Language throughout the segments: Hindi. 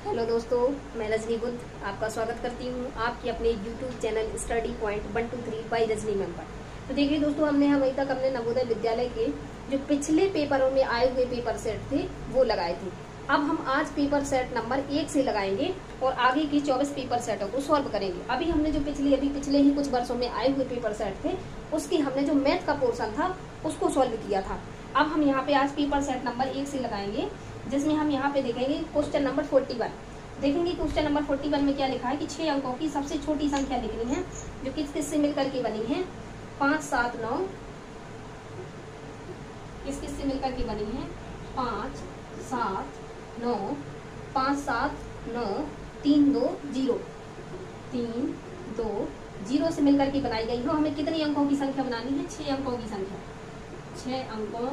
हेलो दोस्तों, मैं रजनी बुद्ध आपका स्वागत करती हूँ आपकी अपने YouTube channel study point 123 by Rajni ma'am पर। तो देखिए दोस्तों, हमने अभी तक अपने नवोदय विद्यालय के जो पिछले पेपरों में आए हुए पेपर सेट थे वो लगाए थे। अब हम आज पेपर सेट नंबर 1 से लगाएंगे और आगे की 24 पेपर सेटों को सॉल्व करेंगे। अभी हमने जो पिछले ही कुछ वर्षों में आए हुए पेपर सेट थे उसकी हमने जो मैथ का पोर्शन था उसको सॉल्व किया था। अब हम यहाँ पे आज पेपर सेट नंबर 1 से लगाएंगे, जिसमें हम यहाँ पे देखेंगे क्वेश्चन नंबर 41। देखेंगे क्वेश्चन नंबर 41 में क्या लिखा है कि 6 अंकों की सबसे छोटी संख्या लिखनी है जो किस किस से मिलकर के बनी है 5, 7, 9। किस किस से मिलकर के बनी है 5, 7, 9, 5, 7, 9, 3, 2, 0, 3, 2, 0 से मिलकर के बनाई गई हो। हमें कितनी अंकों की संख्या बनानी है? 6 अंकों की संख्या। 6 अंकों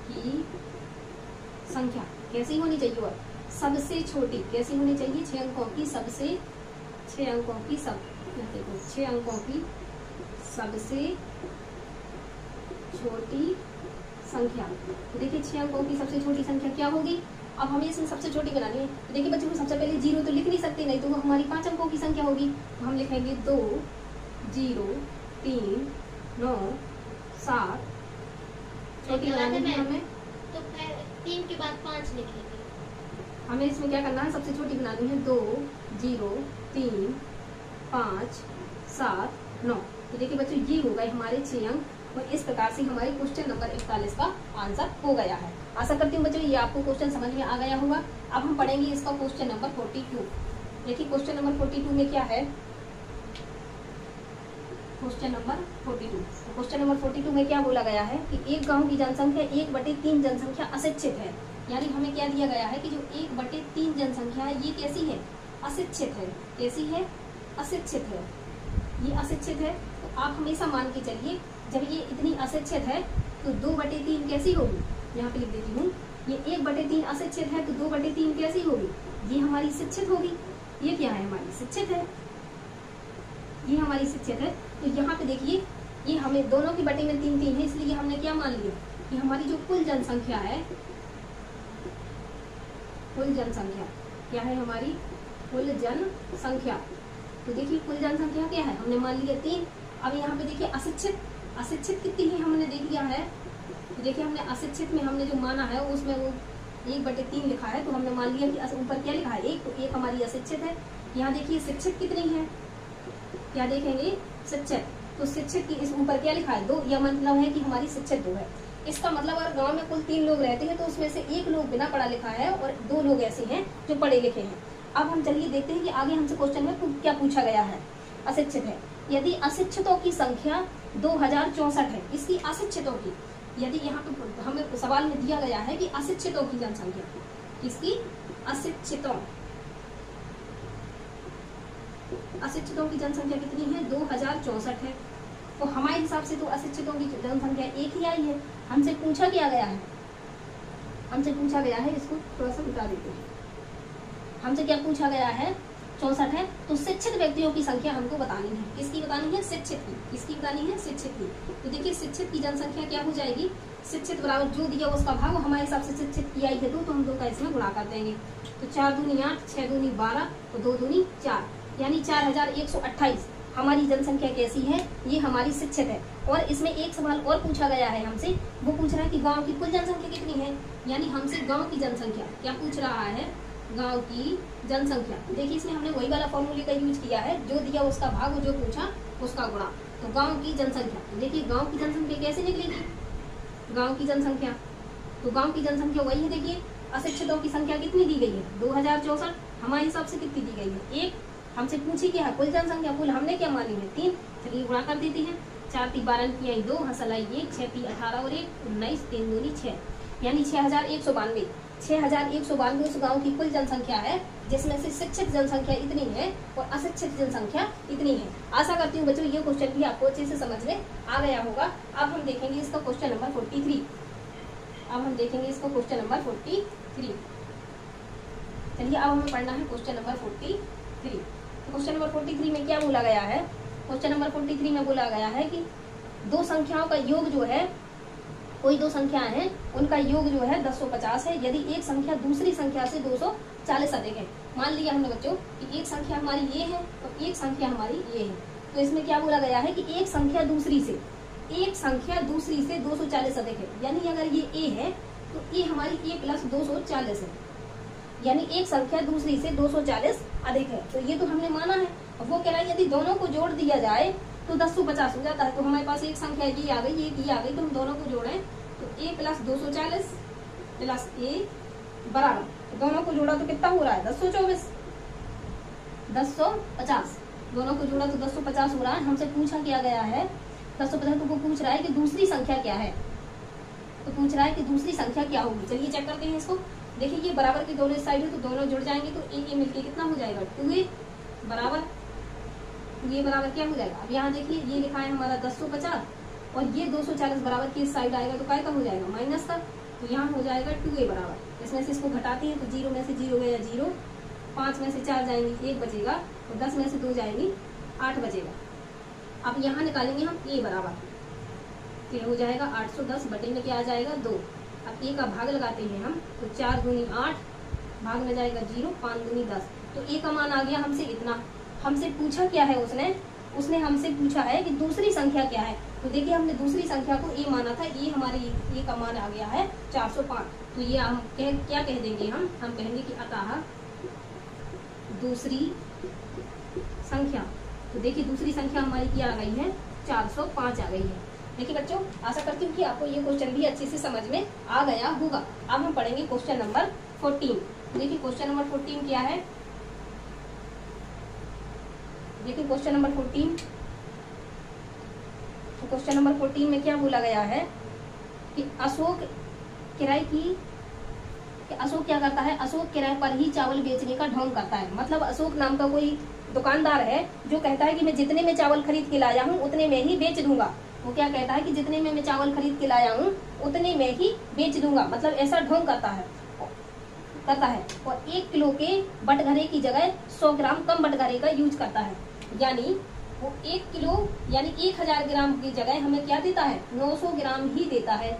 की संख्या कैसी होनी चाहिए? और सबसे छोटी कैसी होनी चाहिए? 6 अंकों की सबसे 6 अंकों की सब देखो 6 अंकों की सबसे छोटी संख्या। देखिए 6 अंकों की सबसे छोटी संख्या क्या होगी? अब हमें इसमें सबसे छोटी बनानी है। देखिए बच्चों को सबसे पहले 0 तो लिख नहीं सकते, नहीं तो वो हमारी 5 अंकों की संख्या होगी। हम लिखेंगे 2, 0, 3, 9, 7। छोटी बनानी है हमें, तो 3 के बाद 5 लिखेंगे। हमें इसमें क्या करना है? सबसे छोटी बनानी है 2, 0, 3, 5, 7, 9। तो देखिए बच्चों ये हो गए हमारे 6 अंक और इस प्रकार से हमारे क्वेश्चन नंबर 41 का आंसर हो गया है। आशा करती हूँ बच्चों ये आपको क्वेश्चन समझ में आ गया होगा। अब हम पढ़ेंगे इसका क्वेश्चन नंबर 42। देखिए क्वेश्चन नंबर 42 में क्या है? Question number 42। क्वेश्चन नंबर 42 में क्या बोला गया है कि एक गांव की जनसंख्या 1/3 जनसंख्या अशिक्षित है। यानी हमें क्या दिया गया है कि जो 1/3 जनसंख्या है ये कैसी है? अशिक्षित है। कैसी है? अशिक्षित है। ये अशिक्षित है। तो आप हमेशा मान के चलिए जब ये इतनी अशिक्षित है तो 2/3 कैसी होगी? यहाँ पे लिख देती हूँ, ये 1/3 अशिक्षित है तो 2/3 कैसी होगी? ये हमारी शिक्षित होगी। ये क्या है? हमारी शिक्षित है। ये हमारी शिक्षित है। तो यहाँ पे देखिए ये हमें दोनों की बटे में 3 है, इसलिए हमने क्या मान लिया कि हमारी जो कुल जनसंख्या है, कुल जनसंख्या क्या है? हमारी कुल जनसंख्या। तो देखिए कुल जनसंख्या क्या है? हमने मान लिया 3। अब यहाँ पे देखिए अशिक्षित कितनी है हमने देख लिया है। तो देखिए हमने अशिक्षित में हमने जो माना है उसमें वो 1/3 लिखा है, तो हमने मान लिया कि ऊपर क्या लिखा है 1, तो 1 हमारी अशिक्षित है। यहाँ देखिए शिक्षित कितनी है? क्या देखेंगे? शिक्षित। तो शिक्षित की इस ऊपर क्या लिखा है? 2। यह मतलब है कि हमारी शिक्षित 2 है। इसका मतलब अगर गांव में कुल 3 लोग रहते हैं तो उसमें से 1 लोग बिना पढ़ा लिखा है और 2 लोग ऐसे हैं जो पढ़े लिखे हैं। अब हम चलिए देखते हैं कि आगे हमसे क्वेश्चन में क्या पूछा गया है। अशिक्षित है। यदि अशिक्षितों की संख्या 2064 है, इसकी अशिक्षितों की, यदि यहाँ पे हमें सवाल में दिया गया है कि अशिक्षितों की जनसंख्या, किसकी? अशिक्षितों की जनसंख्या कितनी है? 2064 है। तो हमारे हिसाब से तो अशिक्षितों की जनसंख्या 1 ही आई है। हमसे पूछा क्या गया है? हमसे पूछा गया है, इसको थोड़ा सा मिटा देते हैं। हमसे क्या पूछा गया है? 64 है। तो शिक्षित व्यक्तियों की संख्या हमको बतानी है। किसकी बतानी है? शिक्षित की। किसकी बतानी है? शिक्षित की। तो देखिए शिक्षित की जनसंख्या क्या हो जाएगी? शिक्षित बराबर जो दिया उसका भाग, हमारे हिसाब से शिक्षित की आई है 2, तो हम 2 का इसमें गुणा कर देंगे। तो 4 दूनी 8, 6 दूनी 12 और 2 दूनी 4, यानी 4128 हमारी जनसंख्या कैसी है? ये हमारी शिक्षित है। और इसमें एक सवाल और पूछा गया है हमसे, वो पूछ रहा है कि गांव की कुल जनसंख्या कितनी है। यानी हमसे गांव की जनसंख्या क्या पूछ रहा है? गांव की जनसंख्या। देखिए इसमें हमने वही वाला फॉर्मूले का यूज किया है, जो दिया उसका भाग और जो पूछा उसका गुणा। तो गाँव की जनसंख्या, देखिए गाँव की जनसंख्या कैसे निकलेगी? गाँव की जनसंख्या, तो गाँव की जनसंख्या वही है। देखिए अशिक्षितों की संख्या कितनी दी गई है? 2064। हमारे हिसाब से कितनी दी गई है? 1। हमसे पूछी क्या है? कुल जनसंख्या। कुल हमने क्या मानी है? 3। चलिए गुणा कर देती हैं। 4 × 12 की 2, हंसलाई 1, 6 × 18 और 1, 19, 3 दूनी 6, यानी 6192। 6192 उस गांव की कुल जनसंख्या है, जिसमें से शिक्षित जनसंख्या इतनी है और अशिक्षित जनसंख्या इतनी है। आशा करती हूँ बच्चों ये क्वेश्चन भी आपको अच्छे से समझ में आ गया होगा। अब हम देखेंगे इसका क्वेश्चन नंबर 43। अब हम देखेंगे इसका क्वेश्चन नंबर 43। चलिए अब हमें पढ़ना है क्वेश्चन नंबर 43। क्वेश्चन नंबर 43 में क्या बोला गया है? क्वेश्चन नंबर 43 में बोला गया है कि 2 संख्याओं का योग जो है कोई दो संख्याएं हैं, उनका योग जो है 1050 है यदि एक संख्या दूसरी संख्या से 240 अधिक है। मान लिया हमने बच्चों कि एक संख्या हमारी ये है और एक संख्या हमारी ये है, तो इसमें क्या बोला गया है कि एक संख्या दूसरी से 240 अधिक है। यानी अगर ये a है तो a हमारी a प्लस 240 है, यानी एक संख्या दूसरी से 240 अधिक है। तो ये तो हमने माना है। अब वो कह रहा है यदि दोनों को जोड़ दिया जाए तो 1050 हो जाता है। तो हमारे पास एक संख्या ये आ गई, एक ये आ गई, तो हम दोनों को जोड़ें तो a प्लस 240 प्लस a बराबर, दोनों को जोड़ा तो कितना हो रहा है 1024, 1050, दोनों को जोड़ा तो 1050 हो रहा है। हमसे पूछा क्या गया है 1050, तो वो पूछ रहा है कि दूसरी संख्या क्या है, तो पूछ रहा है कि दूसरी संख्या क्या होगी। चलिए चेक करते हैं इसको। देखिए ये बराबर के दोनों साइड है तो दोनों जुड़ जाएंगे, तो a मिलके कितना हो जाएगा 2a बराबर, ये बराबर क्या हो जाएगा। अब यहाँ देखिए ये लिखा है हमारा 1050 और ये 240 बराबर की साइड आएगा तो काय का हो जाएगा माइनस का, तो यहाँ हो जाएगा 2a बराबर। इसमें से इसको घटाते हैं तो 0 में से 0 गया 0, 5 में से 4 जाएंगी 1 बचेगा और 10 में से 2 जाएंगी 8 बचेगा। अब यहाँ निकालेंगे हम a बराबर, फिर हो जाएगा 810 बटे में क्या आ जाएगा 2। अब a का भाग लगाते हैं हम तो 4 दूनी 8, भाग में जाएगा 0, 5 दूनी 10, तो a का मान आ गया हमसे इतना। हमसे पूछा क्या है उसने हमसे पूछा है कि दूसरी संख्या क्या है। तो देखिए हमने दूसरी संख्या को a माना था, ये हमारे a का मान आ गया है 405। तो ये हम क्या कह देंगे, हम कहेंगे कि अतः दूसरी संख्या, तो देखिए दूसरी संख्या हमारी क्या आ गई है 405 आ गई है। देखिए बच्चों आशा करती हूँ कि आपको ये क्वेश्चन भी अच्छे से समझ में आ गया होगा। अब हम पढ़ेंगे क्वेश्चन नंबर 14। देखिए क्वेश्चन नंबर 14 क्या है, देखिए क्वेश्चन नंबर 14, तो क्वेश्चन नंबर 14 में क्या बोला गया है कि अशोक क्या करता है, अशोक किराए पर ही चावल बेचने का ढोंग करता है। मतलब अशोक नाम का कोई दुकानदार है जो कहता है कि मैं जितने में चावल खरीद के लाया हूँ उतने में ही बेच दूंगा। वो क्या कहता है कि जितने में मैं चावल खरीद के लाया हूँ उतने में ही बेच दूंगा, मतलब ऐसा ढोंग करता है और 1 किलो के बटघरे की जगह 100 ग्राम कम बटघरे का यूज करता है। यानी वो 1 किलो यानी 1000 ग्राम की जगह हमें क्या देता है 900 ग्राम ही देता है।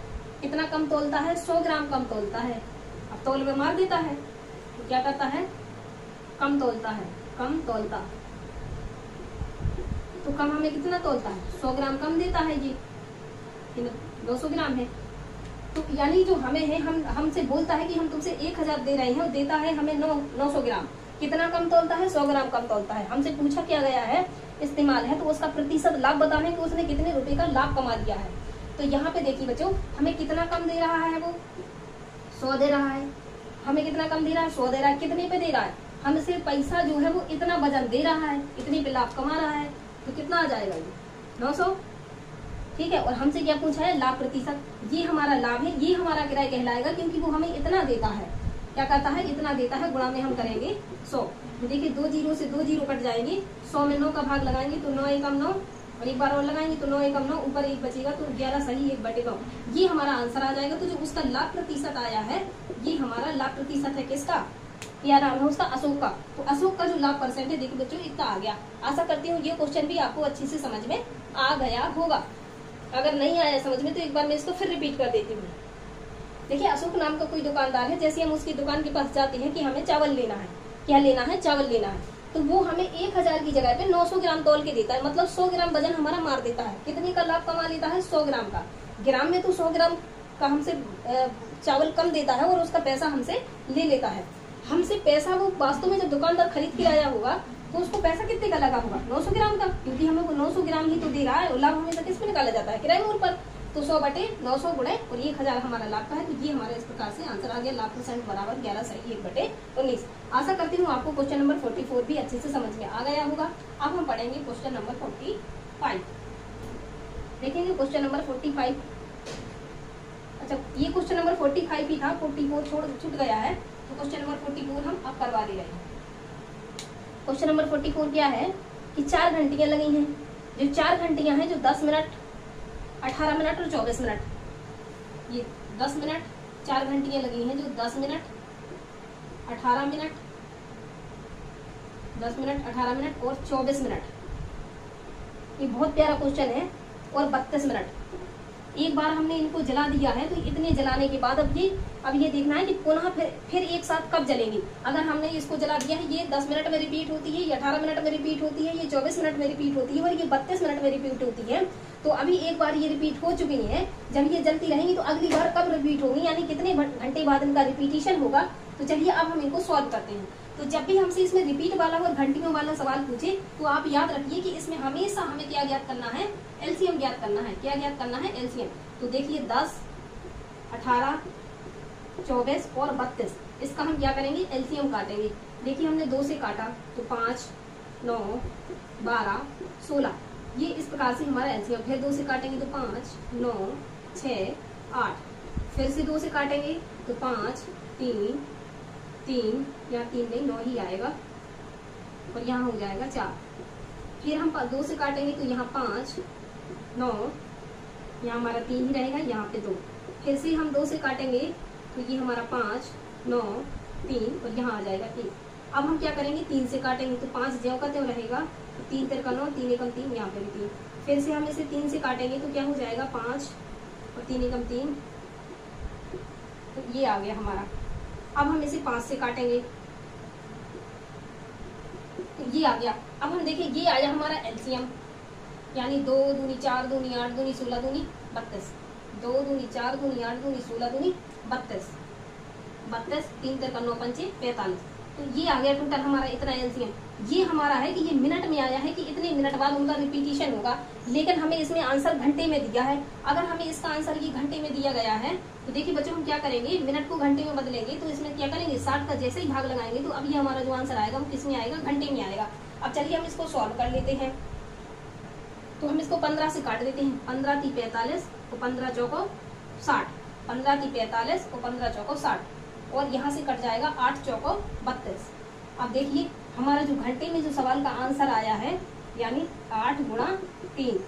कितना कम तोलता है 100 ग्राम कम तोलता है। अब तोल में मार देता है तो क्या करता है कम तोलता है, कम तोलता तो कम हमें कितना तोलता है 100 ग्राम कम देता है, ये 200 ग्राम है। तो यानी जो हमें है हमसे बोलता है कि हम तुमसे 1000 दे रहे हैं और देता है हमें 900 ग्राम। कितना कम तोलता है 100 ग्राम कम तोलता है। हमसे पूछा क्या गया है इस्तेमाल है, तो उसका प्रतिशत लाभ बताने कि उसने कितने रुपए का लाभ कमा लिया है। तो यहाँ पे देखिए बच्चों हमें कितना कम दे रहा है, वो 100 दे रहा है। हमें कितना कम दे रहा है 100 दे रहा है। कितने पे दे रहा है, हमसे पैसा जो है वो इतना वजन दे रहा है, इतने पे लाभ कमा रहा है, तो कितना आ जाएगा ये 900। ठीक है, और हमसे क्या पूछा है लाभ प्रतिशत, ये हमारा लाभ है, ये हमारा किराया कहलाएगा क्योंकि वो हमें इतना देता है। क्या कहता है इतना देता है, गुणा में हम करेंगे 100। तो देखिए 2 जीरो से 2 जीरो कट जाएंगे, 100 में 9 का भाग लगाएंगे तो 9 एकम 9 और एक बार और लगाएंगे तो 9 एकम 9, ऊपर 1 बचेगा तो 11 सही 1 बटे 9, ये हमारा आंसर आ जाएगा। तो जो उसका लाभ प्रतिशत आया है ये हमारा लाभ प्रतिशत है किसका, क्या नाम है उसका, अशोक का। तो अशोक का जो लाभ परसेंट है देखिए बच्चों इतना आ गया। आशा करती हूँ ये क्वेश्चन भी आपको अच्छे से समझ में आ गया होगा। अगर नहीं आया समझ में तो एक बार मैं इसको फिर रिपीट कर देती हूँ। देखिए अशोक नाम का कोई दुकानदार है, जैसे हम उसकी दुकान के पास जाते हैं कि हमें चावल लेना है, क्या लेना है चावल लेना है, तो वो हमें 1000 की जगह पे 900 ग्राम तौल के देता है। मतलब 100 ग्राम वजन हमारा मार देता है। कितने का लाभ कमा लेता है 100 ग्राम का। ग्राम में तो 100 ग्राम का हमसे चावल कम देता है और उसका पैसा हमसे ले लेता है। हमसे पैसा वो वास्तव में जब दुकानदार खरीद के लाया होगा तो उसको पैसा कितने का लगा होगा 900 ग्राम का, क्योंकि हमें वो 900 ग्राम ही तो दे रहा है और लाभ हमेशा किस में निकाला जाता है किराए मूल्य पर। तो 100 बटे 900 गुणे और 1000 हमारा लाभ का है। तो ये हमारा इस प्रकार से आंसर आ गया, लाभ परसेंट बराबर 11 सही 1 बटे 19। आशा करती हूँ आपको क्वेश्चन नंबर 44 भी अच्छे से समझ में आ गया होगा। अब हम पढ़ेंगे क्वेश्चन नंबर 45। देखेंगे क्वेश्चन नंबर 45। अच्छा ये क्वेश्चन नंबर 45 ही था, 44 छूट गया है, तो क्वेश्चन नंबर 44 हम अब करवा दे रहे हैं। क्वेश्चन नंबर 44 क्या है कि 4 घंटियां लगी हैं। जो 4 घंटियां हैं जो 10 मिनट 18 मिनट और 24 मिनट, ये 10 मिनट 4 घंटियां लगी हैं जो 10 मिनट 18 मिनट 10 मिनट 18 मिनट और 24 मिनट। ये बहुत प्यारा क्वेश्चन है। और 32 मिनट, एक बार हमने इनको जला दिया है, तो इतने जलाने के बाद अब ये देखना है कि पुनः फिर एक साथ कब जलेंगे। अगर हमने इसको जला दिया है, ये 10 मिनट में रिपीट होती है, ये 18 मिनट में रिपीट होती है, ये 24 मिनट में रिपीट होती है और ये 32 मिनट में रिपीट होती है। तो अभी एक बार ये रिपीट हो चुकी है, जब ये जलती रहेंगी तो अगली बार कब रिपीट होगी, यानी कितने घंटे बाद इनका रिपीटिशन होगा। तो चलिए अब हम इनको सॉल्व करते हैं। तो जब भी हमसे इसमें रिपीट वाला और घंटियों वाला सवाल पूछे तो आप याद रखिए कि इसमें हमेशा हमें क्या ज्ञात करना है, एलसीएम ज्ञात करना है। क्या ज्ञात करना है, एलसीएम। तो देखिए 10, 18, 24 और 32, इसका हम क्या करेंगे, एलसीएम काटेंगे। देखिए हमने 2 से काटा तो 5, 9, 12, 16, ये इस प्रकार से हमारा एलसीएम। फिर 2 से काटेंगे तो 5, 9, 6, 8, फिर से 2 से काटेंगे तो 5, 3, या 3 नहीं 9 ही आएगा और यहाँ हो जाएगा 4। फिर हम 2 से काटेंगे तो यहाँ 5, 9, यहाँ हमारा 3 ही रहेगा, यहाँ पे 2। फिर से हम 2 से काटेंगे तो ये हमारा 5, 9, 3 और यहाँ आ जाएगा 3। अब हम क्या करेंगे, 3 से काटेंगे तो 5 ज्यों का त्यों रहेगा, 3 तिरका 9, 3 एकम 3, यहाँ पे भी 3। फिर से हम इसे 3 से काटेंगे तो क्या हो जाएगा, 5 और 3 एकम 3, तो ये आ गया हमारा। अब हम इसे 5 से काटेंगे तो ये आ गया। अब हम देखिए ये आया हमारा एलसीएम, यानी 2 दूनी 4 दूनी 8 दूनी 16 दूनी 32, 2 दूनी 4 दूनी 8 दूनी 16 दूनी 32, 3 तिरका 9 पंचे 45। तो ये आ गया टोटल हमारा इतना एलसीएम। ये हमारा है कि ये मिनट में आया है कि इतने मिनट बाद उनका रिपीटिशन होगा, लेकिन हमें इसमें आंसर घंटे में दिया है। अगर हमें इसका आंसर ये घंटे में दिया गया है तो देखिए बच्चों हम क्या करेंगे, मिनट को घंटे में बदलेंगे। तो इसमें क्या करेंगे, 60 का जैसे ही भाग लगाएंगे तो अब ये हमारा जो आंसर आएगा वो किस में आएगा, घंटे में आएगा। अब चलिए हम इसको सॉल्व कर लेते हैं। तो हम इसको 15 से काट देते हैं। 15 की 45 और 15 चौको 60, 15 की 45 और 15 चौको 60 और यहाँ से कट जाएगा 8 चौको 32। अब देखिए हमारा जो घंटे में जो सवाल का आंसर आया है, यानी 8 गुणा 3,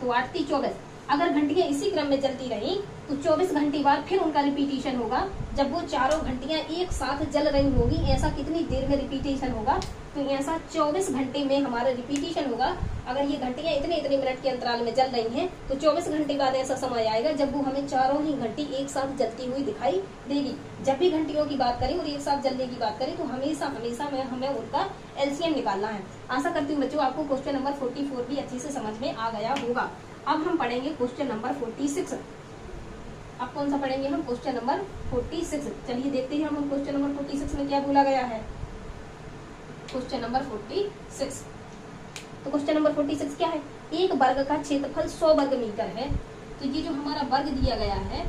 तो 8 3 24। अगर घंटियां इसी क्रम में चलती रही तो 24 घंटे बाद फिर उनका रिपीटिशन होगा, जब वो चारों घंटियां एक साथ जल रही होगी। ऐसा कितनी देर में रिपीटिशन होगा, तो ऐसा 24 घंटे में हमारा रिपीटिशन होगा। अगर ये घंटियां इतने इतने मिनट के अंतराल में जल रही हैं तो 24 घंटे बाद ऐसा समय आएगा जब वो हमें चारों ही घंटी एक साथ जलती हुई दिखाई देगी। जब भी घंटियों की बात करें और एक साथ जलने की बात करें तो हमेशा हमें उनका एलसीएम निकालना है। आशा करती हूँ बच्चों आपको क्वेश्चन नंबर 44 भी अच्छे से समझ में आ गया होगा। अब हम पढ़ेंगे क्वेश्चन नंबर 46। अब कौन सा पढ़ेंगे हम, क्वेश्चन नंबर 46। चलिए देखते हैं हम क्वेश्चन नंबर 46 में क्या बोला गया है। क्वेश्चन नंबर 46, तो क्वेश्चन नंबर 46 क्या है, एक वर्ग का क्षेत्रफल 100 वर्ग मीटर है। तो ये जो हमारा वर्ग दिया गया है,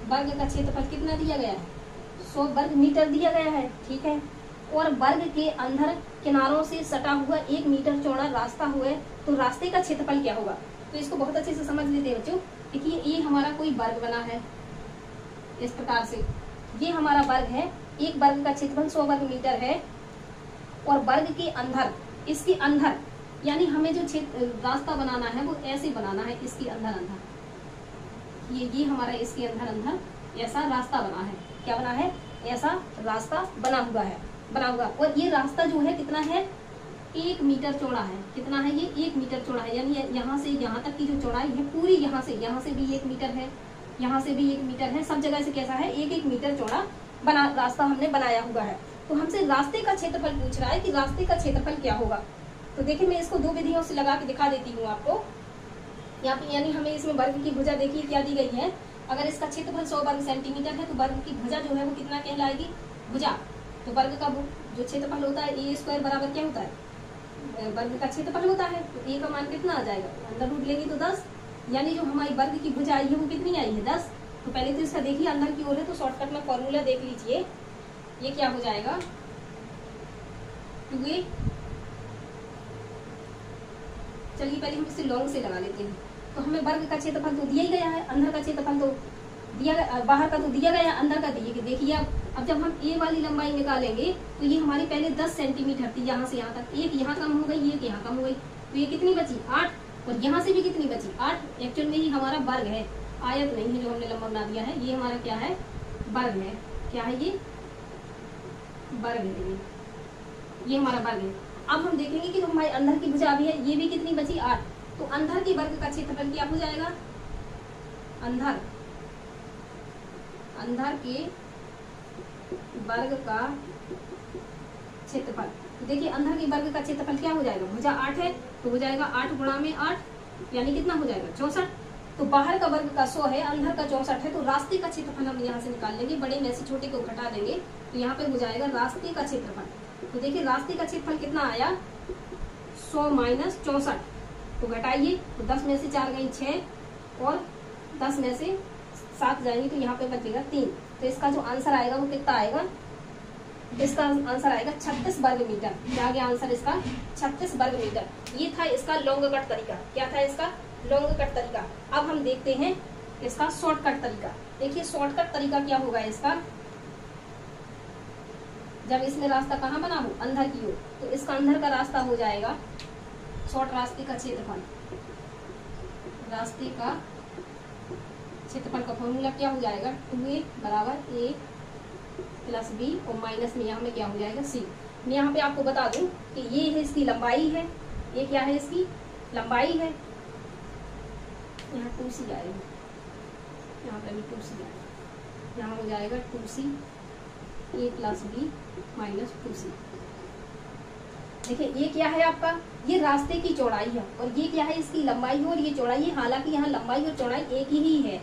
वर्ग का क्षेत्रफल कितना दिया गया है, 100 वर्ग मीटर दिया गया है, ठीक है। और वर्ग के अंदर किनारों से सटा हुआ 1 मीटर चौड़ा रास्ता हुआ, तो रास्ते का क्षेत्रफल क्या होगा। तो इसको बहुत अच्छे से समझ लेते हैं बच्चों। देखिए ये हमारा कोई वर्ग बना है इस प्रकार से, ये हमारा वर्ग है, एक वर्ग का क्षेत्रफल 100 वर्ग मीटर है और वर्ग के अंदर, इसके अंदर यानी हमें जो रास्ता बनाना है वो ऐसे बनाना है, इसके अंदर ये हमारा इसके अंदर ऐसा रास्ता बना है। क्या बना है, ऐसा रास्ता बना हुआ। और ये रास्ता जो है कितना है, 1 मीटर चौड़ा है। कितना है ये, 1 मीटर चौड़ा है, यानी यहाँ से यहाँ तक की जो चौड़ाई है पूरी, यहाँ से भी 1 मीटर है, यहाँ से भी 1 मीटर है, सब जगह से कैसा है, 1 मीटर चौड़ा रास्ता हमने बनाया हुआ है। तो हमसे रास्ते का क्षेत्रफल पूछ रहा है कि रास्ते का क्षेत्रफल क्या होगा। तो देखिए मैं इसको 2 विधियों से लगा के दिखा देती हूँ आपको। यहाँ पे यानी हमें इसमें वर्ग की भुजा देखिए क्या दी गई है। अगर इसका क्षेत्रफल 100 वर्ग सेंटीमीटर है तो वर्ग की भुजा जो है वो कितना कहलाएगी, भुजा। तो वर्ग का जो क्षेत्रफल होता है a² बराबर क्या होता है, वर्ग का क्षेत्रफल होता है। तो a का मान कितना आ जाएगा, अंदर रूट लेंगे तो 10, यानी जो हमारी वर्ग की भुजा आई है वो कितनी आई है, 10। तो पहले तो इसका देखिए अंदर की ओर है, तो शॉर्टकट में फॉर्मूला देख लीजिए, ये क्या हो जाएगा 2a। चलिए पहले हम इसे लॉन्ग से लगा लेते हैं। तो हमें वर्ग का क्षेत्रफल तो दिया ही गया है, अंदर का क्षेत्रफल तो दिया, बाहर का तो दिया गया है, अंदर का दिए। देखिए अब जब हम ए वाली लंबाई निकालेंगे तो ये हमारी पहले 10 सेंटीमीटर थी, यहाँ से यहाँ तक, एक यहाँ कम हो गई, एक यहाँ कम हो गई, तो ये कितनी बची 8। और यहाँ से भी कितनी बची 8। एक्चुअल में ही हमारा वर्ग है, आयत नहीं है जो हमने लंबा बना दिया है, ये हमारा क्या है, वर्ग है। क्या है ये, वर्ग है, ये हमारा वर्ग है। अब हम देखेंगे कि जो हमारे अंदर की भुजा भी है ये भी कितनी बची 8। तो अंदर के वर्ग का क्षेत्रफल क्या हो जाएगा, अंदर के वर्ग का क्षेत्रफल। तो देखिए अंदर के वर्ग का क्षेत्रफल क्या हो जाएगा, भुजा 8 है तो हो जाएगा 8 गुणा में 8 यानी कितना हो जाएगा 64। तो बाहर का वर्ग का 100 है, अंदर का 64 है, तो रास्ते का क्षेत्रफल हम यहाँ से निकाल लेंगे, बड़े में से छोटे को घटा देंगे तो यहाँ पे हो जाएगा रास्ते का क्षेत्रफल। तो देखिए रास्ते का क्षेत्रफल कितना आया 100 माइनस 64, तो घटाइए तो 10 में से 4 गई 6 और 10 में से 7 जाएंगे तो यहाँ पे बचेगा 3। तो इसका जो आंसर आएगा वो कितना आएगा, इसका आंसर आएगा 36 वर्ग मीटर। क्या गया आंसर इसका 36 वर्ग मीटर। ये था इसका लॉन्ग कट तरीका। क्या था इसका लॉन्ग कट तरीका। अब हम देखते हैं इसका शॉर्टकट तरीका। देखिए शॉर्टकट तरीका क्या होगा इसका, जब इसमें रास्ता कहाँ बना हो अंदर की ओर, तो इसका अंदर का रास्ता हो जाएगा शॉर्ट रास्ते का क्षेत्रफल। रास्ते का क्षेत्रफल का फॉर्मूला क्या हो जाएगा 2a बराबर a प्लस b और माइनस में यहाँ में क्या हो जाएगा c। मैं यहाँ पे आपको बता दूं कि ये है इसकी लंबाई है, ये क्या है इसकी लंबाई है, यहाँ 2c आएगा, यहाँ पे भी 2c आएगा, यहाँ हो जाएगा 2c a plus b minus 2c। देखिए ये क्या है आपका, ये रास्ते की चौड़ाई है और ये क्या है इसकी लंबाई है और ये चौड़ाई है। हालांकि यहाँ लंबाई और चौड़ाई एक ही है,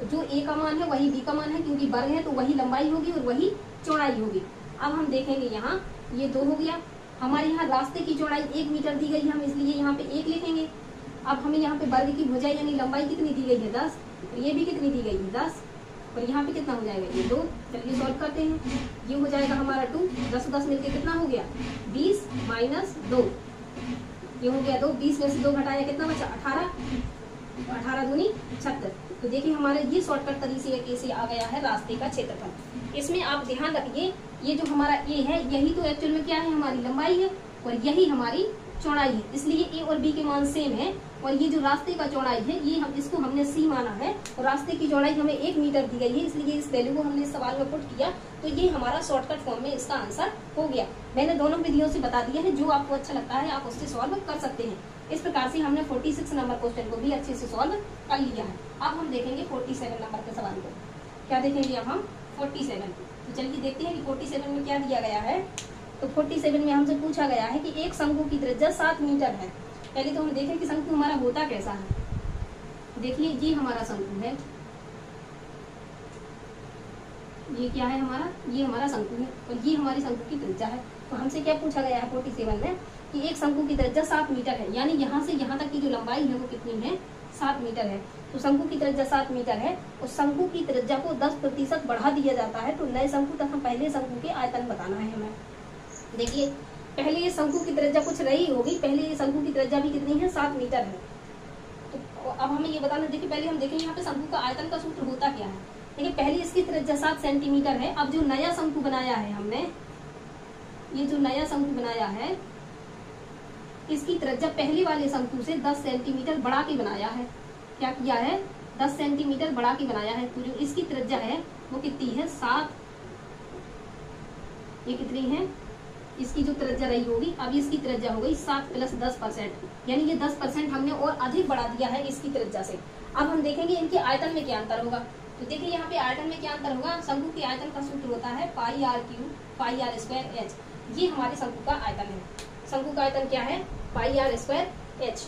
जो a का मान है वही b का मान है, क्योंकि वर्ग है तो वही लंबाई होगी और वही चौड़ाई होगी। अब हम देखेंगे यहाँ ये 2 हो गया, हमारे यहाँ रास्ते की चौड़ाई 1 मीटर दी गई है, हम इसलिए यहाँ पे 1 लिखेंगे। अब हमें यहाँ पे वर्ग की भुजा यानी लंबाई कितनी दी गई है 10, और ये भी कितनी दी गई है 10, और यहाँ पे कितना हो जाएगा ये 2। चलिए सॉल्व करते हैं। ये हो जाएगा हमारा 2, 10 10 मिलके कितना हो गया 20 माइनस 2, ये हो गया 2। 20 में से 2 घटाया कितना बचा 18, 18 दूनी 76। तो देखिए हमारे ये शॉर्टकट तरीके से आ गया है रास्ते का क्षेत्रफल। इसमें आप ध्यान रखिए ये जो हमारा ए है यही तो एक्चुअल में क्या है हमारी लंबाई है और यही हमारी चौड़ाई है, इसलिए ए और बी के मान सेम है। और ये जो रास्ते का चौड़ाई है ये इसको हमने सी माना है और रास्ते की चौड़ाई हमें 1 मीटर दी गई है, इसलिए इस वैल्यू को हमने इस सवाल में पुट किया तो ये हमारा शॉर्टकट फॉर्म में इसका आंसर हो गया। मैंने दोनों विधियों से बता दिया है, जो आपको अच्छा लगता है आप उससे सॉल्व कर सकते हैं। इस प्रकार से हमने 46 नंबर क्वेश्चन को भी अच्छे से सॉल्व कर लिया है। अब हम देखेंगे 47 नंबर के सवाल को। क्या देखेंगे अब हम 47। तो चलिए देखते हैं कि 47 में क्या दिया गया है। तो 47 में हमसे पूछा गया है कि एक शंकु की त्रिज्या 7 मीटर है। पहले तो हम देखें कि शंकु हमारा होता कैसा है। देखिए ये हमारा शंकु है, ये क्या है हमारा, ये हमारा शंकु है और ये हमारी शंकु की त्रिज्या है। तो हमसे क्या पूछा गया है 47 में कि एक शंकु की त्रिज्या 7 मीटर है, यानी यहाँ से यहाँ तक की जो लंबाई है वो कितनी है 7 मीटर है। तो शंकु की त्रिज्या 7 मीटर है और शंकु की त्रिज्या को 10% बढ़ा दिया जाता है। तो नए शंकु तथा पहले शंकु के आयतन बताना है हमें। देखिए पहले ये शंकु की त्रिज्या कुछ रही होगी, पहले ये शंकु की त्रिज्या भी कितनी है 7 मीटर है। तो अब हमें ये बताना, देखिए पहले हम देखेंगे यहाँ पे शंकु का आयतन का सूत्र होता क्या है। देखिए पहले इसकी त्रिज्या 7 सेंटीमीटर है। अब जो नया शंकु बनाया है हमने, ये जो नया शंकु बनाया है इसकी त्रिज्या पहले वाले शंकु से 10 सेंटीमीटर बढ़ा के बनाया है। क्या किया है 10 सेंटीमीटर बढ़ा के बनाया है। तो जो इसकी त्रिज्या है वो कितनी है 7, ये कितनी है इसकी जो त्रिज्या रही होगी, अब इसकी त्रिज्या हो गई 7 + 10%, यानी ये 10% हमने और अधिक बढ़ा दिया है इसकी त्रिज्या से। अब हम देखेंगे इनके आयतन में क्या अंतर होगा। तो देखिए यहाँ पे आयतन में क्या अंतर होगा। शंकु के आयतन का सूत्र होता है πr³ πr²h। ये हमारे शंकु का आयतन है। शंकु का आयतन क्या है πr²h।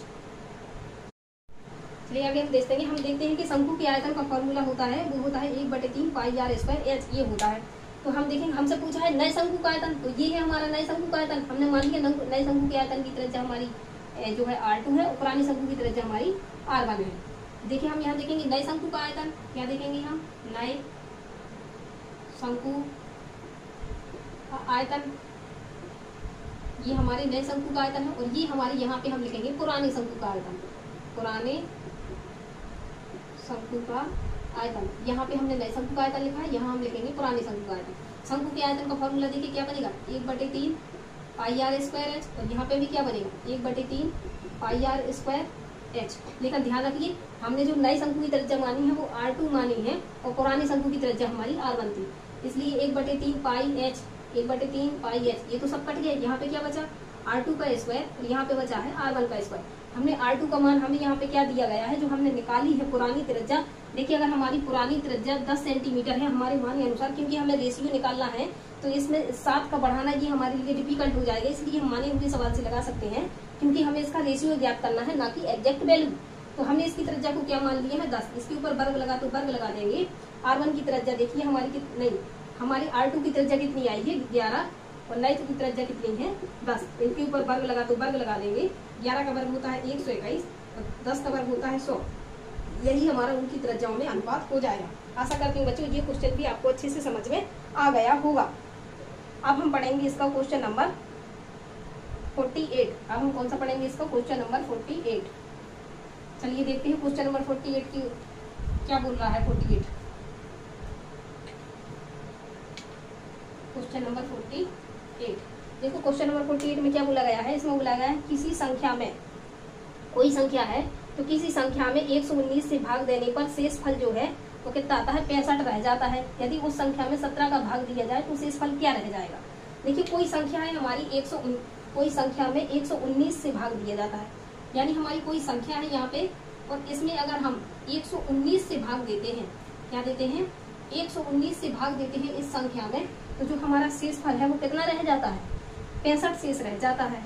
चलिए आगे हम देखते हैं, हम देखते हैं कि शंकु के आयतन का फॉर्मूला होता है वो होता है 1/3 πr²h, ये होता है। तो हम देखेंगे हमसे पूछा है नए शंकु का आयतन, तो ये है हमारा नए शंकु का आयतन। हमने मान लिया नए शंकु के आयतन की त्रिज्या हमारी जो है r2 है और पुरानी शंकु की त्रिज्या हमारी r1 है। देखिए हम यहाँ देखेंगे नए शंकु का आयतन, क्या देखेंगे हम नए शंकु का आयतन, ये हमारे नए शंकु का आयतन है और ये हमारे यहाँ पे हम लिखेंगे पुराने शंकु का आयतन, पुराने शंकु का आयतन। यहाँ पे हमने नए शंकु का आयतन लिखा है, यहाँ हम लिखेंगे पुराने शंकु का आयतन। शंकु के आयतन का फॉर्मूला देखिए क्या बनेगा 1/3 πr²h और यहाँ पे भी क्या बनेगा 1/3 πr²h। लेकिन ध्यान रखिए हमने जो नई शंकु की त्रिज्या मानी है वो r2 मानी है और पुरानी शंकु की त्रिज्या हमारी r1 थी, इसलिए 1/3 πh 1/3 πh ये तो सब कट गया। यहाँ पे क्या बचा R2 का स्क्वायर और यहाँ पे बचा है R1 का स्क्वायर। हमने R2 का मान हमें यहाँ पे क्या दिया गया है, जो हमने निकाली है पुरानी त्रिज्या। देखिए अगर हमारी पुरानी त्रिज्या 10 सेंटीमीटर है हमारे मान के अनुसार, क्योंकि हमें रेशियो निकालना है तो इसमें 7 का बढ़ाना ये हमारे लिए डिफिकल्ट हो जाएगा, इसलिए हम माने हुए सवाल से लगा सकते हैं, क्योंकि हमें इसका रेशियो ज्ञात करना है, ना कि एग्जैक्ट वैल्यू। तो हमने इसकी त्रिज्या को क्या मान लिया है 10, इसके ऊपर वर्ग लगा तो वर्ग लगा देंगे। R1 की त्रिज्या देखिए हमारी R2 की त्रिज्या कितनी आई है 11 और लाइट की त्रिज्या कितनी है 10, इनके ऊपर वर्ग लगा तो वर्ग लगा देंगे। 11 का वर्ग होता है 121 और 10 का वर्ग होता है 100। यही हमारा उनकी त्रिज्याओं में अनुपात हो जाएगा। आशा करती हूँ बच्चों ये क्वेश्चन भी आपको अच्छे से समझ में आ गया होगा। अब हम पढ़ेंगे इसका क्वेश्चन नंबर 48। अब हम कौन सा पढ़ेंगे इसका क्वेश्चन नंबर 48। चलिए देखते हैं क्वेश्चन नंबर 48 की क्या बोल रहा है। 48 क्वेश्चन नंबर 48 देखो, क्वेश्चन नंबर 48 में क्या बोला गया है, इसमें बोला गया है किसी संख्या में, कोई संख्या है तो किसी संख्या में 119 से भाग देने पर शेष फल जो है वो कितना आता है 65 रह जाता है। यदि उस संख्या में 17 का भाग दिया जाए तो शेष फल क्या रह जाएगा। देखिए कोई संख्या है हमारी कोई संख्या में 119 से भाग दिया जाता है, यानी हमारी कोई संख्या है यहाँ पे, और इसमें अगर हम 119 से भाग देते हैं, क्या देते हैं 119 से भाग देते हैं इस संख्या में, तो जो हमारा शेष फल है वो कितना रह जाता है 65 शेष रह जाता है,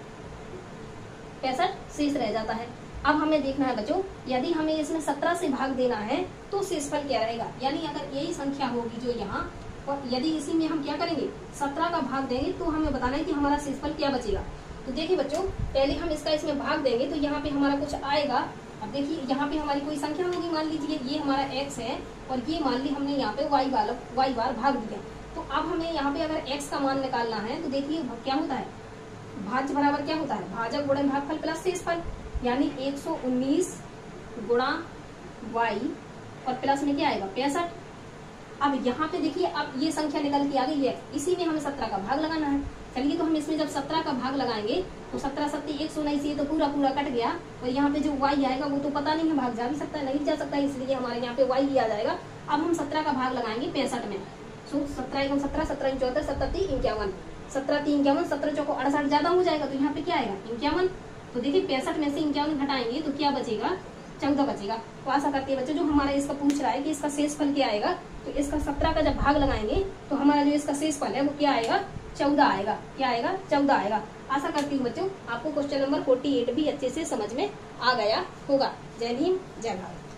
65 शेष रह जाता है। अब हमें देखना है बच्चों, यदि हमें इसमें 17 से भाग देना है तो शेषफल क्या रहेगा, यानी अगर यही संख्या होगी जो यहाँ, और यदि इसी में हम क्या करेंगे 17 का भाग देंगे तो हमें बताना है कि हमारा शेषफल क्या बचेगा। तो देखिए बच्चों, पहले हम इसका इसमें भाग देंगे तो यहाँ पे हमारा कुछ आएगा। अब देखिए यहाँ पे हमारी कोई संख्या होगी, मान लीजिए ये हमारा x है और ये मान ली हमने यहाँ पे y बार भाग दिया। तो अब हमें यहाँ पे अगर x का मान निकालना है तो देखिए क्या होता है, भाज्य बराबर क्या होता है भाजक गुणन भागफल प्लस शेषफल, यानी 119 गुणा y और प्लस में क्या आएगा 65। अब यहाँ पे देखिए अब ये संख्या निकल के आ गई है, इसी में हमें 17 का भाग लगाना है। चलिए तो हम इसमें जब 17 का भाग लगाएंगे तो 17 सत्ती 119, ये तो पूरा पूरा कट गया, और यहाँ पे जो y आएगा वो तो पता नहीं है, भाग जा भी सकता है नहीं जा सकता है, इसलिए हमारे यहाँ पे y ही आ जाएगा। अब हम 17 का भाग लगाएंगे 65 में। 17 1 17 17 14 17 3 51, 17 3 51, 17 चौको 68 ज्यादा हो जाएगा, तो यहाँ पे क्या आएगा 51। तो देखिए 65 में से 51 घटाएंगे तो क्या बचेगा 14 बचेगा। तो आशा करती है बच्चों जो हमारा इसका पूछ रहा है कि इसका शेषफल क्या आएगा, तो इसका 17 का जब भाग लगाएंगे तो हमारा जो इसका शेषफल है वो क्या आएगा 14 आएगा। क्या आएगा 14 आएगा। आशा करती हूँ बच्चों आपको क्वेश्चन नंबर 48 भी अच्छे से समझ में आ गया होगा। जय भीम जय भारत।